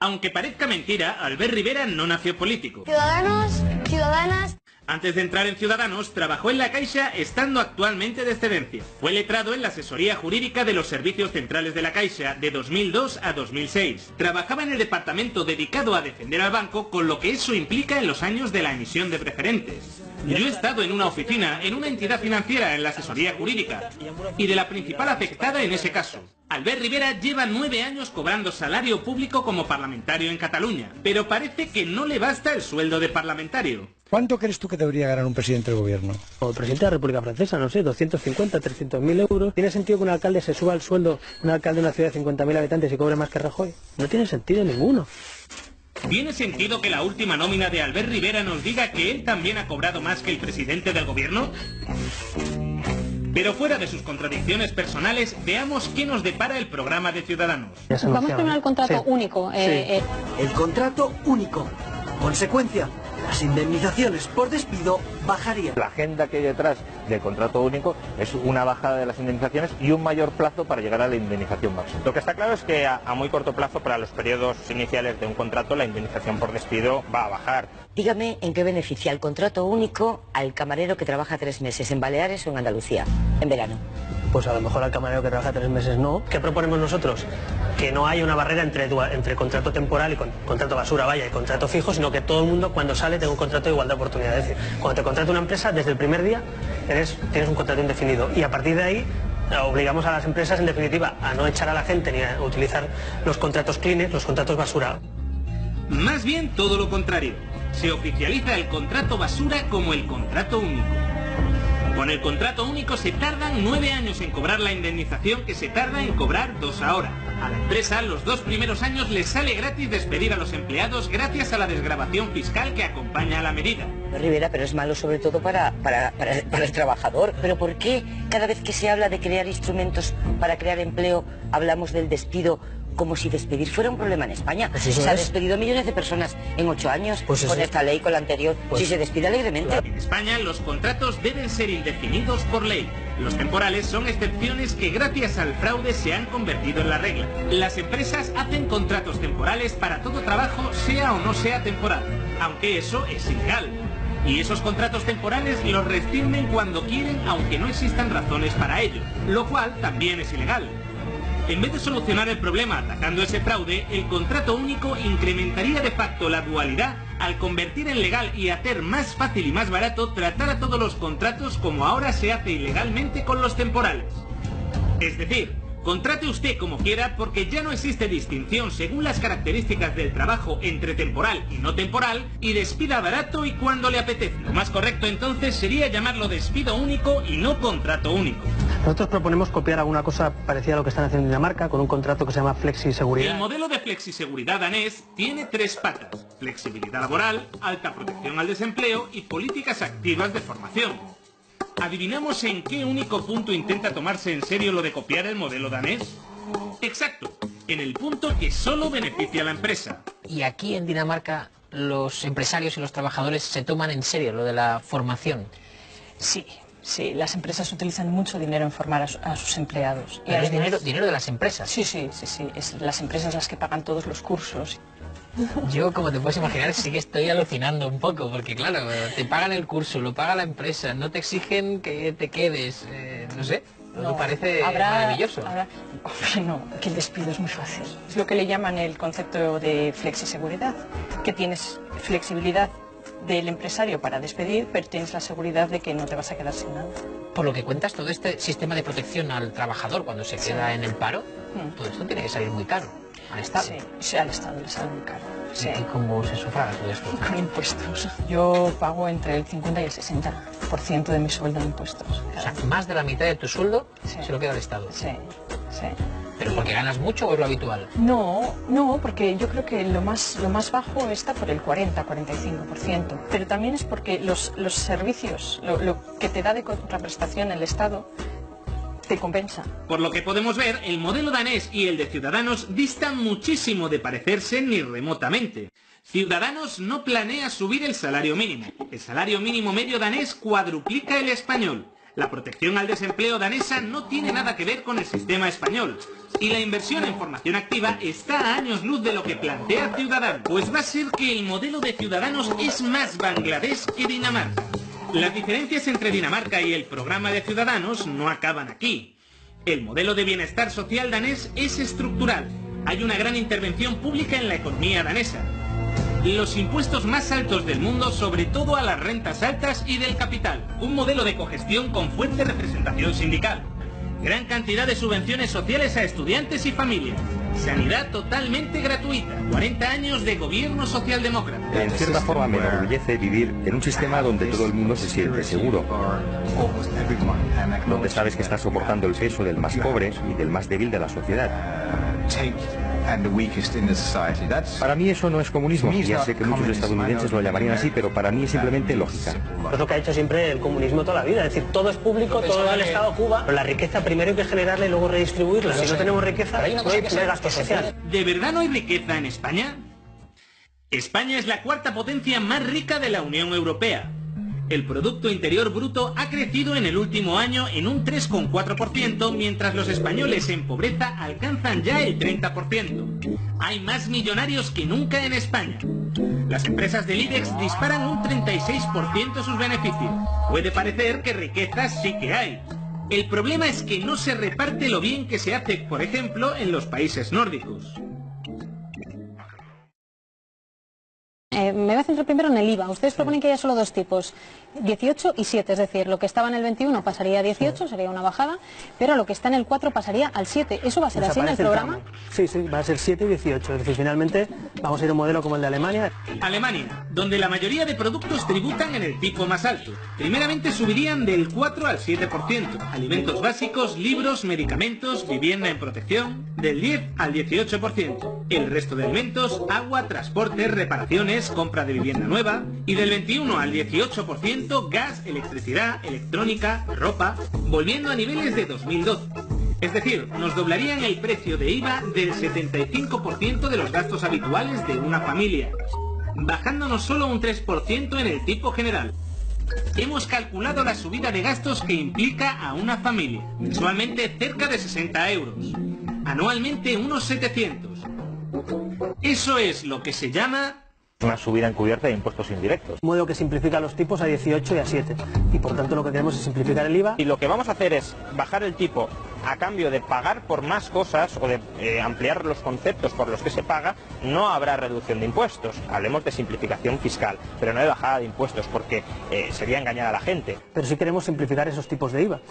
Aunque parezca mentira, Albert Rivera no nació político. Ciudadanos, ciudadanas. Antes de entrar en Ciudadanos, trabajó en la Caixa estando actualmente de excedencia. Fue letrado en la asesoría jurídica de los servicios centrales de la Caixa de 2002 a 2006. Trabajaba en el departamento dedicado a defender al banco, con lo que eso implica en los años de la emisión de preferentes. Yo he estado en una oficina, en una entidad financiera, en la asesoría jurídica, y de la principal afectada en ese caso. Albert Rivera lleva 9 años cobrando salario público como parlamentario en Cataluña, pero parece que no le basta el sueldo de parlamentario. ¿Cuánto crees tú que debería ganar un presidente del gobierno? O el presidente de la República Francesa, no sé, 250, 300.000 euros. ¿Tiene sentido que un alcalde se suba al sueldo, un alcalde de una ciudad de 50.000 habitantes y cobre más que Rajoy? No tiene sentido ninguno. ¿Tiene sentido que la última nómina de Albert Rivera nos diga que él también ha cobrado más que el presidente del gobierno? Pero fuera de sus contradicciones personales, veamos qué nos depara el programa de Ciudadanos. Vamos primero al contrato único. El contrato único. Consecuencia, las indemnizaciones por despido bajarían. La agenda que hay detrás del contrato único es una bajada de las indemnizaciones y un mayor plazo para llegar a la indemnización máxima. Lo que está claro es que a muy corto plazo, para los periodos iniciales de un contrato, la indemnización por despido va a bajar. Dígame en qué beneficia el contrato único al camarero que trabaja 3 meses en Baleares o en Andalucía, en verano. Pues a lo mejor al camarero que trabaja 3 meses no. ¿Qué proponemos nosotros? Que no haya una barrera entre contrato temporal y contrato basura, vaya, y contrato fijo, sino que todo el mundo cuando sale tenga un contrato de igualdad de oportunidades. Es decir, cuando te contrata una empresa, desde el primer día tienes un contrato indefinido y a partir de ahí obligamos a las empresas, en definitiva, a no echar a la gente ni a utilizar los contratos clean, los contratos basura. Más bien todo lo contrario. Se oficializa el contrato basura como el contrato único. Con el contrato único se tardan 9 años en cobrar la indemnización que se tarda en cobrar 2 ahora. A la empresa, los 2 primeros años les sale gratis despedir a los empleados gracias a la desgravación fiscal que acompaña a la medida. Rivera, pero es malo sobre todo para el trabajador. ¿Pero por qué cada vez que se habla de crear instrumentos para crear empleo hablamos del despido como si despedir fuera un problema en España? Pues se ha despedido millones de personas en 8 años, con esta ley, con la anterior, si se despide alegremente. En España los contratos deben ser indefinidos por ley. Los temporales son excepciones que gracias al fraude se han convertido en la regla. Las empresas hacen contratos temporales para todo trabajo, sea o no sea temporal, aunque eso es ilegal. Y esos contratos temporales los rescinden cuando quieren, aunque no existan razones para ello, lo cual también es ilegal. En vez de solucionar el problema atacando ese fraude, el contrato único incrementaría de facto la dualidad al convertir en legal y hacer más fácil y más barato tratar a todos los contratos como ahora se hace ilegalmente con los temporales. Es decir, contrate usted como quiera porque ya no existe distinción según las características del trabajo entre temporal y no temporal y despida barato y cuando le apetece. Lo más correcto entonces sería llamarlo despido único y no contrato único. Nosotros proponemos copiar alguna cosa parecida a lo que están haciendo en Dinamarca con un contrato que se llama flexiseguridad. El modelo de flexiseguridad danés tiene 3 patas: flexibilidad laboral, alta protección al desempleo y políticas activas de formación. ¿Adivinamos en qué único punto intenta tomarse en serio lo de copiar el modelo danés? Exacto, en el punto que solo beneficia a la empresa. Y aquí en Dinamarca los empresarios y los trabajadores se toman en serio lo de la formación. Sí, las empresas utilizan mucho dinero en formar a sus empleados. Pero es dinero de las empresas. Sí, es las empresas las que pagan todos los cursos. Yo, como te puedes imaginar, sí que estoy alucinando un poco, porque claro, te pagan el curso, lo paga la empresa, no te exigen que te quedes, no sé, me parece maravilloso. No, que el despido es muy fácil. Es lo que le llaman el concepto de flexiseguridad, que tienes flexibilidad del empresario para despedir, pero tienes la seguridad de que no te vas a quedar sin nada. Por lo que cuentas, todo este sistema de protección al trabajador cuando se queda en el paro, todo esto tiene que salir muy caro al Estado. Sí, al Estado le sale muy caro. Sí. ¿Y cómo se sufraga todo esto? Con impuestos. Yo pago entre el 50 y el 60% de mi sueldo en impuestos. O sea, más de la mitad de tu sueldo se lo queda el Estado. Sí. ¿Pero porque ganas mucho o es lo habitual? No, porque yo creo que lo más bajo está por el 40-45%. Pero también es porque los servicios, lo que te da de contraprestación el Estado, te compensa. Por lo que podemos ver, el modelo danés y el de Ciudadanos distan muchísimo de parecerse ni remotamente. Ciudadanos no planea subir el salario mínimo. El salario mínimo medio danés cuadruplica el español. La protección al desempleo danesa no tiene nada que ver con el sistema español. Y la inversión en formación activa está a años luz de lo que plantea Ciudadanos. Pues va a ser que el modelo de Ciudadanos es más Bangladesh que Dinamarca. Las diferencias entre Dinamarca y el programa de Ciudadanos no acaban aquí. El modelo de bienestar social danés es estructural. Hay una gran intervención pública en la economía danesa. Los impuestos más altos del mundo, sobre todo a las rentas altas y del capital. Un modelo de cogestión con fuerte representación sindical. Gran cantidad de subvenciones sociales a estudiantes y familias. Sanidad totalmente gratuita. 40 años de gobierno socialdemócrata. En cierta forma me enorgullece vivir en un sistema donde todo el mundo se siente seguro. Donde sabes que estás soportando el peso del más pobre y del más débil de la sociedad. Para mí eso no es comunismo. Ya sé que muchos estadounidenses lo llamarían así, pero para mí es simplemente lógica. Es lo que ha hecho siempre el comunismo toda la vida. Es decir, todo es público, todo va al Estado Cuba. Pero la riqueza primero hay que generarla y luego redistribuirla. Si no tenemos riqueza, no hay gasto social. ¿De verdad no hay riqueza en España? España es la cuarta potencia más rica de la Unión Europea. El Producto Interior Bruto ha crecido en el último año en un 3,4%, mientras los españoles en pobreza alcanzan ya el 30%. Hay más millonarios que nunca en España. Las empresas del IBEX disparan un 36% sus beneficios. Puede parecer que riquezas sí que hay. El problema es que no se reparte lo bien que se hace, por ejemplo, en los países nórdicos. Me voy a centrar primero en el IVA. Ustedes proponen que haya solo dos tipos, 18 y 7, es decir, lo que estaba en el 21 pasaría a 18, sería una bajada, pero lo que está en el 4 pasaría al 7. ¿Eso va a ser así en el programa? Sí, va a ser 7 y 18, es decir, finalmente vamos a ir a un modelo como el de Alemania. Alemania, donde la mayoría de productos tributan en el tipo más alto. Primeramente subirían del 4 al 7%, alimentos básicos, libros, medicamentos, vivienda en protección, del 10 al 18%. El resto de alimentos, agua, transporte, reparaciones, compra de vivienda nueva, y del 21 al 18% gas, electricidad, electrónica, ropa, volviendo a niveles de 2012. Es decir, nos doblarían el precio de IVA del 75% de los gastos habituales de una familia, bajándonos solo un 3% en el tipo general. Hemos calculado la subida de gastos que implica a una familia, mensualmente cerca de 60 euros, anualmente unos 700. Eso es lo que se llama una subida encubierta de impuestos indirectos. Un modelo que simplifica los tipos a 18 y a 7. Y por tanto lo que queremos es simplificar el IVA. Y lo que vamos a hacer es bajar el tipo a cambio de pagar por más cosas o de ampliar los conceptos por los que se paga. No habrá reducción de impuestos. Hablemos de simplificación fiscal, pero no de bajada de impuestos, porque sería engañar a la gente. Pero sí queremos simplificar esos tipos de IVA.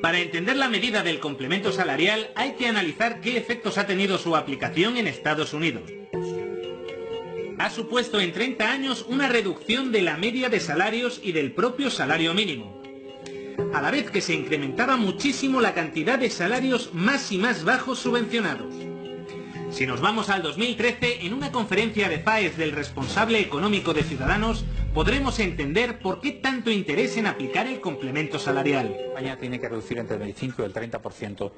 Para entender la medida del complemento salarial hay que analizar qué efectos ha tenido su aplicación en Estados Unidos. Ha supuesto en 30 años una reducción de la media de salarios y del propio salario mínimo, a la vez que se incrementaba muchísimo la cantidad de salarios más y más bajos subvencionados. Si nos vamos al 2013, en una conferencia de FAES del responsable económico de Ciudadanos, podremos entender por qué tanto interés en aplicar el complemento salarial. España tiene que reducir entre el 25 y el 30%.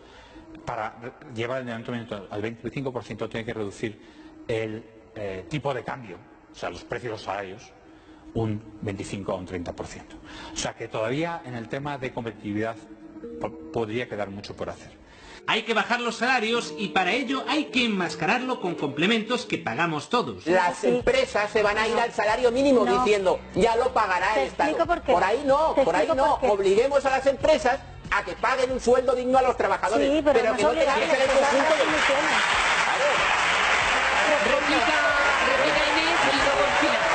Para llevar el endeudamiento al 25% tiene que reducir el tipo de cambio, o sea, los precios de los salarios, un 25 a un 30%. O sea que todavía en el tema de competitividad podría quedar mucho por hacer. Hay que bajar los salarios y para ello hay que enmascararlo con complementos que pagamos todos. Las empresas se van a ir al salario mínimo diciendo, ya lo pagará el Estado. Por ahí no, obliguemos a las empresas a que paguen un sueldo digno a los trabajadores. Sí, pero que no tengan que ser el conjunto de... Réplica Inés y luego el final.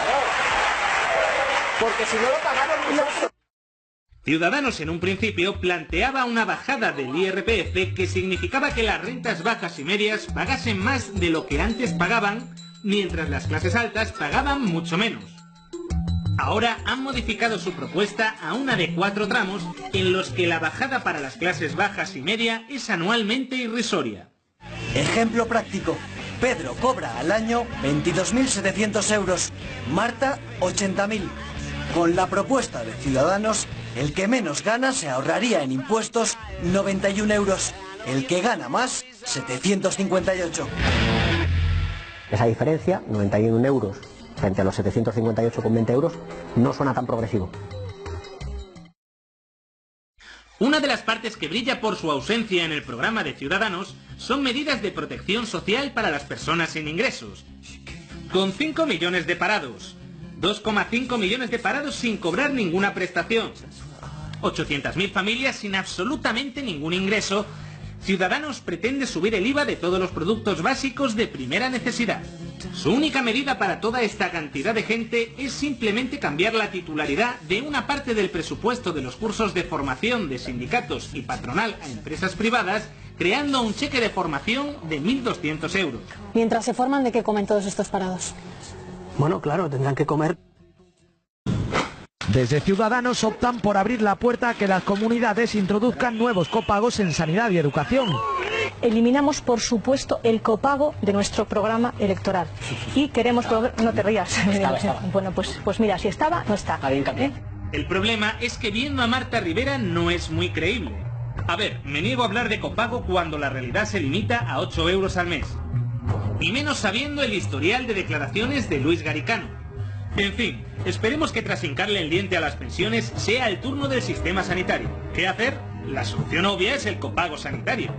Porque si no lo pagamos nosotros. Ciudadanos en un principio planteaba una bajada del IRPF que significaba que las rentas bajas y medias pagasen más de lo que antes pagaban, mientras las clases altas pagaban mucho menos. Ahora han modificado su propuesta a una de 4 tramos en los que la bajada para las clases bajas y media es anualmente irrisoria. Ejemplo práctico. Pedro cobra al año 22.700 euros, Marta 80.000. Con la propuesta de Ciudadanos, el que menos gana se ahorraría en impuestos 91 euros, el que gana más 758. Esa diferencia, 91 euros frente a los 758,20 euros, no suena tan progresivo. Una de las partes que brilla por su ausencia en el programa de Ciudadanos son medidas de protección social para las personas sin ingresos. Con 5 millones de parados, 2,5 millones de parados sin cobrar ninguna prestación, 800.000 familias sin absolutamente ningún ingreso, Ciudadanos pretende subir el IVA de todos los productos básicos de primera necesidad. Su única medida para toda esta cantidad de gente es simplemente cambiar la titularidad de una parte del presupuesto de los cursos de formación de sindicatos y patronal a empresas privadas, creando un cheque de formación de 1.200 euros. Mientras se forman, ¿de qué comen todos estos parados? Bueno, claro, tendrán que comer. Desde Ciudadanos optan por abrir la puerta a que las comunidades introduzcan nuevos copagos en sanidad y educación. Eliminamos, por supuesto, el copago de nuestro programa electoral. Y queremos... No te rías. Estaba. Bueno, pues mira, si estaba, no está. El problema es que viendo a Marta Rivera no es muy creíble. A ver, me niego a hablar de copago cuando la realidad se limita a 8 euros al mes. Y menos sabiendo el historial de declaraciones de Luis Garicano. En fin, esperemos que tras hincarle el diente a las pensiones sea el turno del sistema sanitario. ¿Qué hacer? La solución obvia es el copago sanitario.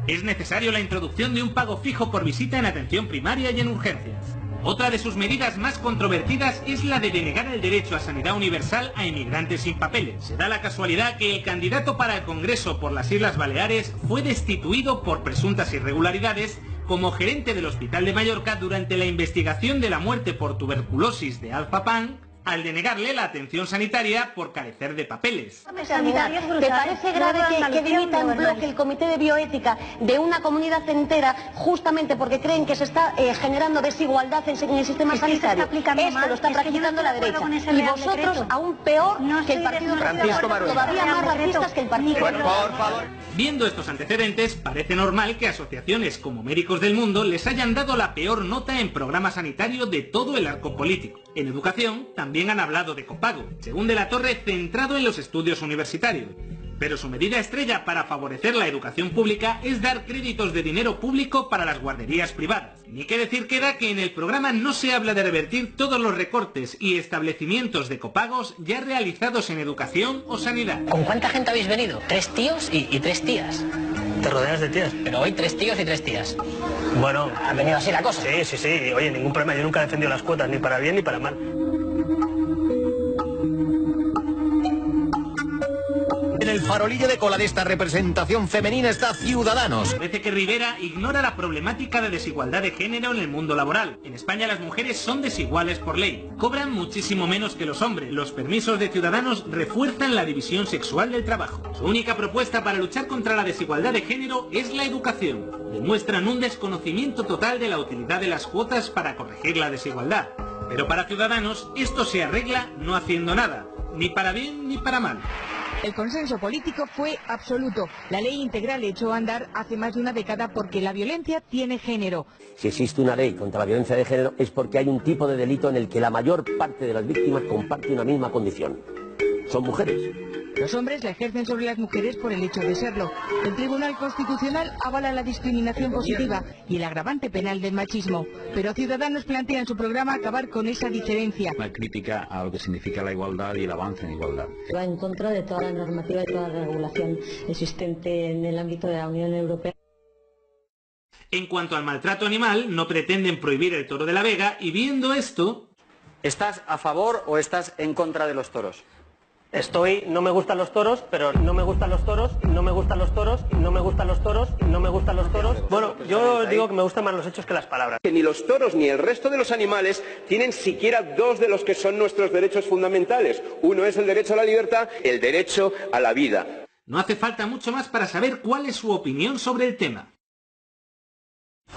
Es necesario la introducción de un pago fijo por visita en atención primaria y en urgencias. Otra de sus medidas más controvertidas es la de denegar el derecho a sanidad universal a inmigrantes sin papeles. Se da la casualidad que el candidato para el Congreso por las Islas Baleares fue destituido por presuntas irregularidades como gerente del Hospital de Mallorca durante la investigación de la muerte por tuberculosis de Alfa Pan, al denegarle la atención sanitaria por carecer de papeles. ¿Te parece grave que dimita en bloque el Comité de Bioética de una comunidad entera justamente porque creen que se está generando desigualdad en el sistema sanitario? Esto lo está practicando la derecha. Y vosotros, aún peor que el Partido Popular, todavía más racistas que el Partido Popular. Viendo estos antecedentes, parece normal que asociaciones como Médicos del Mundo les hayan dado la peor nota en programa sanitario de todo el arco político. En educación también han hablado de copago, según De la Torre, centrado en los estudios universitarios. Pero su medida estrella para favorecer la educación pública es dar créditos de dinero público para las guarderías privadas. Ni qué decir queda que en el programa no se habla de revertir todos los recortes y establecimientos de copagos ya realizados en educación o sanidad. ¿Con cuánta gente habéis venido? 3 tíos y 3 tías. ¿Te rodeas de tías? Pero hoy 3 tíos y 3 tías. Bueno, ¿ha venido así la cosa? Sí. Oye, ningún problema. Yo nunca he defendido las cuotas, ni para bien ni para mal. En el farolillo de cola de esta representación femenina está Ciudadanos. Parece que Rivera ignora la problemática de desigualdad de género en el mundo laboral. En España las mujeres son desiguales por ley. Cobran muchísimo menos que los hombres. Los permisos de Ciudadanos refuerzan la división sexual del trabajo. Su única propuesta para luchar contra la desigualdad de género es la educación. Demuestran un desconocimiento total de la utilidad de las cuotas para corregir la desigualdad. Pero para Ciudadanos esto se arregla no haciendo nada, ni para bien ni para mal. El consenso político fue absoluto. La ley integral echó a andar hace más de una década porque la violencia tiene género. Si existe una ley contra la violencia de género es porque hay un tipo de delito en el que la mayor parte de las víctimas comparte una misma condición. Son mujeres. Los hombres la ejercen sobre las mujeres por el hecho de serlo. El Tribunal Constitucional avala la discriminación positiva y el agravante penal del machismo. Pero Ciudadanos plantea en su programa acabar con esa diferencia. Una crítica a lo que significa la igualdad y el avance en igualdad. Va en contra de toda la normativa y toda la regulación existente en el ámbito de la Unión Europea. En cuanto al maltrato animal, no pretenden prohibir el toro de la Vega y viendo esto... ¿Estás a favor o estás en contra de los toros? No me gustan los toros, pero no me gustan los toros, no me gustan los toros, no me gustan los toros, no me gustan los toros. Bueno, yo digo que me gustan más los hechos que las palabras. Que ni los toros ni el resto de los animales tienen siquiera dos de los que son nuestros derechos fundamentales. Uno es el derecho a la libertad, el derecho a la vida. No hace falta mucho más para saber cuál es su opinión sobre el tema.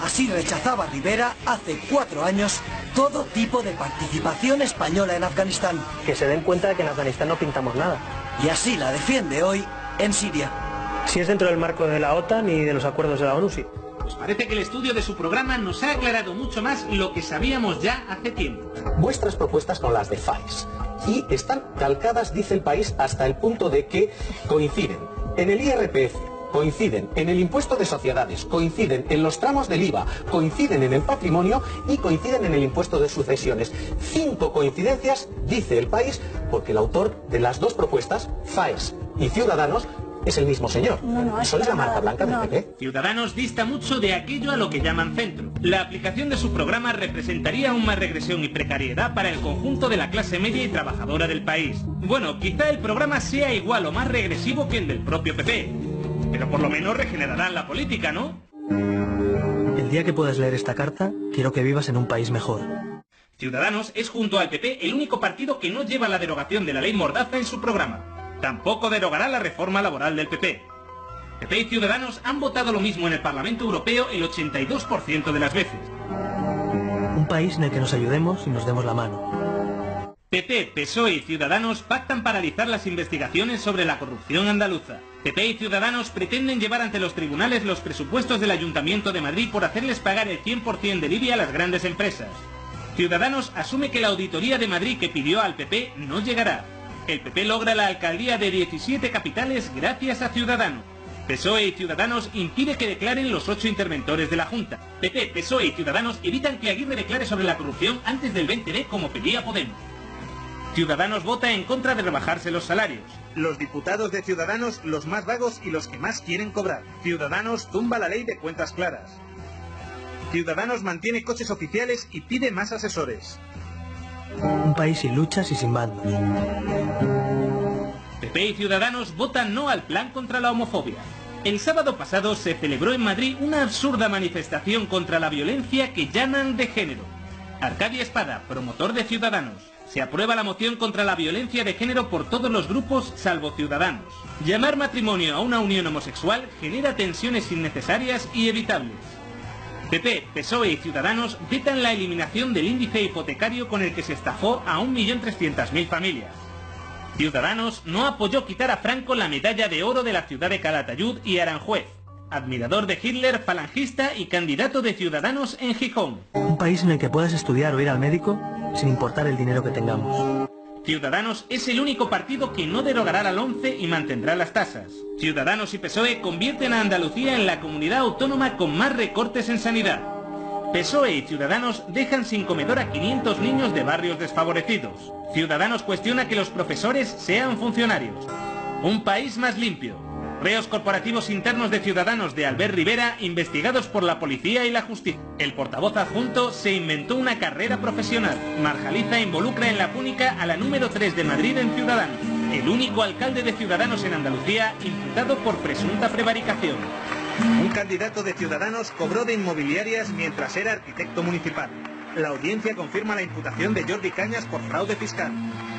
Así rechazaba Rivera hace 4 años todo tipo de participación española en Afganistán. Que se den cuenta de que en Afganistán no pintamos nada. Y así la defiende hoy en Siria. Si es dentro del marco de la OTAN y de los acuerdos de la ONU, sí. Pues parece que el estudio de su programa nos ha aclarado mucho más lo que sabíamos ya hace tiempo. Vuestras propuestas son las de FAES y están calcadas, dice El País, hasta el punto de que coinciden en el IRPF, coinciden en el impuesto de sociedades, coinciden en los tramos del IVA, coinciden en el patrimonio y coinciden en el impuesto de sucesiones. 5 coincidencias, dice El País, porque el autor de las 2 propuestas, FAES y Ciudadanos, es el mismo señor. ¿Sois la marca blanca del PP? Ciudadanos dista mucho de aquello a lo que llaman centro. La aplicación de su programa representaría aún más regresión y precariedad para el conjunto de la clase media y trabajadora del país. Bueno, quizá el programa sea igual o más regresivo que el del propio PP, pero por lo menos regenerarán la política, ¿no? El día que puedas leer esta carta, quiero que vivas en un país mejor. Ciudadanos es junto al PP el único partido que no lleva la derogación de la ley Mordaza en su programa. Tampoco derogará la reforma laboral del PP. PP y Ciudadanos han votado lo mismo en el Parlamento Europeo el 82% de las veces. Un país en el que nos ayudemos y nos demos la mano. PP, PSOE y Ciudadanos pactan paralizar las investigaciones sobre la corrupción andaluza. PP y Ciudadanos pretenden llevar ante los tribunales los presupuestos del Ayuntamiento de Madrid por hacerles pagar el 100% del IBI a las grandes empresas. Ciudadanos asume que la auditoría de Madrid que pidió al PP no llegará. El PP logra la alcaldía de 17 capitales gracias a Ciudadanos. PSOE y Ciudadanos impide que declaren los 8 interventores de la Junta. PP, PSOE y Ciudadanos evitan que Aguirre declare sobre la corrupción antes del 20D como pedía Podemos. Ciudadanos vota en contra de rebajarse los salarios. Los diputados de Ciudadanos, los más vagos y los que más quieren cobrar. Ciudadanos tumba la ley de cuentas claras. Ciudadanos mantiene coches oficiales y pide más asesores. Un país sin luchas y sin bandos. PP y Ciudadanos votan no al plan contra la homofobia. El sábado pasado se celebró en Madrid una absurda manifestación contra la violencia que llaman de género. Arcadia Espada, promotor de Ciudadanos. Se aprueba la moción contra la violencia de género por todos los grupos salvo Ciudadanos. Llamar matrimonio a una unión homosexual genera tensiones innecesarias y evitables. PP, PSOE y Ciudadanos vetan la eliminación del índice hipotecario con el que se estafó a 1.300.000 familias. Ciudadanos no apoyó quitar a Franco la medalla de oro de la ciudad de Calatayud y Aranjuez. Admirador de Hitler, falangista y candidato de Ciudadanos en Gijón. Un país en el que puedas estudiar o ir al médico sin importar el dinero que tengamos. Ciudadanos es el único partido que no derogará la LOMCE y mantendrá las tasas. Ciudadanos y PSOE convierten a Andalucía en la comunidad autónoma con más recortes en sanidad. PSOE y Ciudadanos dejan sin comedor a 500 niños de barrios desfavorecidos. Ciudadanos cuestiona que los profesores sean funcionarios. Un país más limpio. Reos corporativos internos de Ciudadanos de Albert Rivera investigados por la policía y la justicia. El portavoz adjunto se inventó una carrera profesional. Marjaliza involucra en la púnica a la número 3 de Madrid en Ciudadanos. El único alcalde de Ciudadanos en Andalucía imputado por presunta prevaricación. Un candidato de Ciudadanos cobró de inmobiliarias mientras era arquitecto municipal. La audiencia confirma la imputación de Jordi Cañas por fraude fiscal.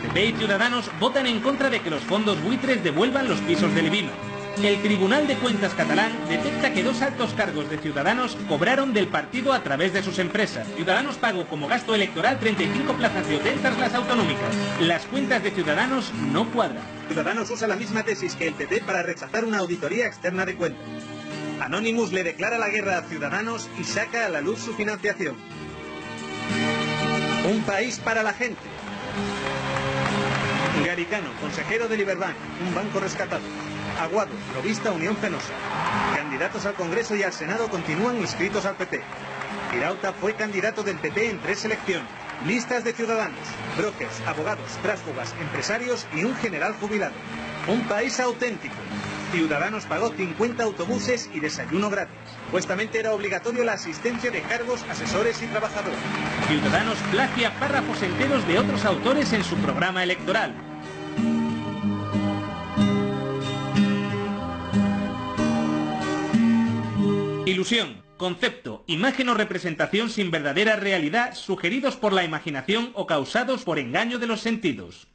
PP y Ciudadanos votan en contra de que los fondos buitres devuelvan los pisos del IBIMA. El Tribunal de Cuentas catalán detecta que 2 altos cargos de Ciudadanos cobraron del partido a través de sus empresas. Ciudadanos pagó como gasto electoral 35 plazas de hotel tras las autonómicas. Las cuentas de Ciudadanos no cuadran. Ciudadanos usa la misma tesis que el PP para rechazar una auditoría externa de cuentas. Anonymous le declara la guerra a Ciudadanos y saca a la luz su financiación. Un país para la gente. Garicano, consejero de Liberbank, un banco rescatado. Aguado, lobista Unión Fenosa. Candidatos al Congreso y al Senado continúan inscritos al PP. Girauta fue candidato del PP en 3 elecciones. Listas de Ciudadanos, brokers, abogados, tránsfugas, empresarios y un general jubilado. Un país auténtico. Ciudadanos pagó 50 autobuses y desayuno gratis. Supuestamente era obligatorio la asistencia de cargos, asesores y trabajadores. Ciudadanos plagia párrafos enteros de otros autores en su programa electoral. Ilusión, concepto, imagen o representación sin verdadera realidad sugeridos por la imaginación o causados por engaño de los sentidos.